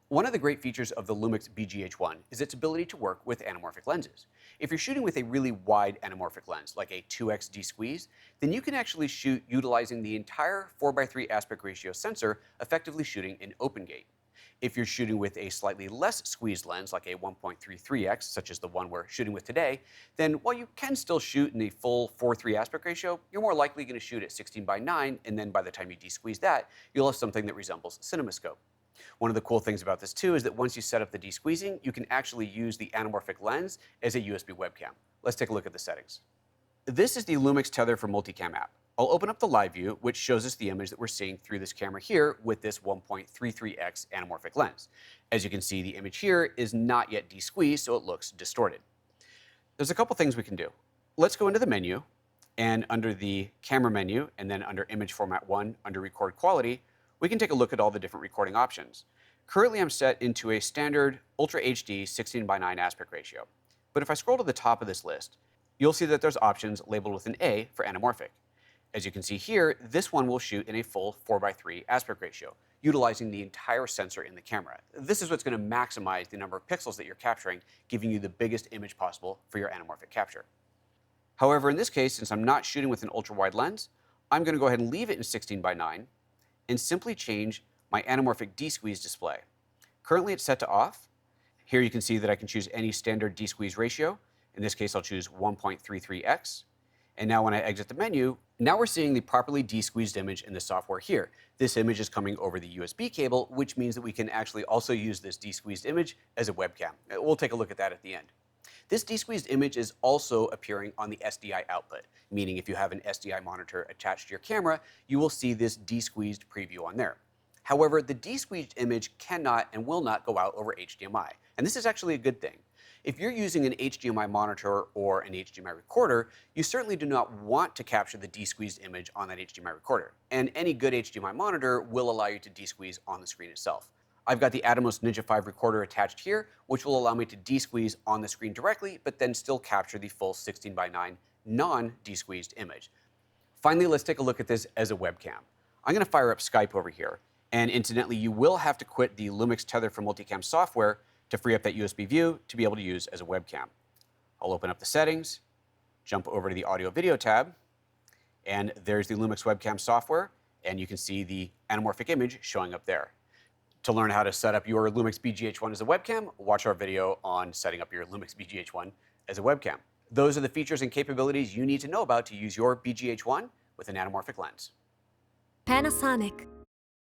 One of the great features of the Lumix BGH1 is its ability to work with anamorphic lenses. If you're shooting with a really wide anamorphic lens, like a 2x D-squeeze, then you can actually shoot utilizing the entire 4:3 aspect ratio sensor, effectively shooting in open gate. If you're shooting with a slightly less squeezed lens, like a 1.33x, such as the one we're shooting with today, then while you can still shoot in the full 4:3 aspect ratio, you're more likely going to shoot at 16:9, and then by the time you de-squeeze that, you'll have something that resembles CinemaScope. One of the cool things about this too is that once you set up the de-squeezing, you can actually use the anamorphic lens as a USB webcam. Let's take a look at the settings. This is the Lumix Tether for Multicam app. I'll open up the live view, which shows us the image that we're seeing through this camera here with this 1.33x anamorphic lens. As you can see, the image here is not yet de-squeezed, so it looks distorted. There's a couple things we can do. Let's go into the menu, and under the camera menu, and then under image format 1, under record quality, we can take a look at all the different recording options. Currently, I'm set into a standard Ultra HD 16:9 aspect ratio. But if I scroll to the top of this list, you'll see that there's options labeled with an A for anamorphic. As you can see here, this one will shoot in a full 4:3 aspect ratio, utilizing the entire sensor in the camera. This is what's going to maximize the number of pixels that you're capturing, giving you the biggest image possible for your anamorphic capture. However, in this case, since I'm not shooting with an ultra-wide lens, I'm going to go ahead and leave it in 16:9 and simply change my anamorphic D-squeeze display. Currently it's set to off. Here you can see that I can choose any standard D-squeeze ratio. In this case, I'll choose 1.33x. And now when I exit the menu, now we're seeing the properly de-squeezed image in the software here. This image is coming over the USB cable, which means that we can actually also use this de-squeezed image as a webcam. We'll take a look at that at the end. This de-squeezed image is also appearing on the SDI output, meaning if you have an SDI monitor attached to your camera, you will see this de-squeezed preview on there. However, the de-squeezed image cannot and will not go out over HDMI, and this is actually a good thing. If you're using an HDMI monitor or an HDMI recorder, you certainly do not want to capture the de-squeezed image on that HDMI recorder, and any good HDMI monitor will allow you to de-squeeze on the screen itself. I've got the Atomos Ninja 5 recorder attached here, which will allow me to de-squeeze on the screen directly, but then still capture the full 16:9 non-de-squeezed image. Finally, let's take a look at this as a webcam. I'm going to fire up Skype over here, and incidentally, you will have to quit the Lumix Tether for Multicam software to free up that USB view to be able to use as a webcam. I'll open up the settings, jump over to the audio video tab, and there's the Lumix webcam software, and you can see the anamorphic image showing up there. To learn how to set up your Lumix BGH1 as a webcam, watch our video on setting up your Lumix BGH1 as a webcam. Those are the features and capabilities you need to know about to use your BGH1 with an anamorphic lens. Panasonic.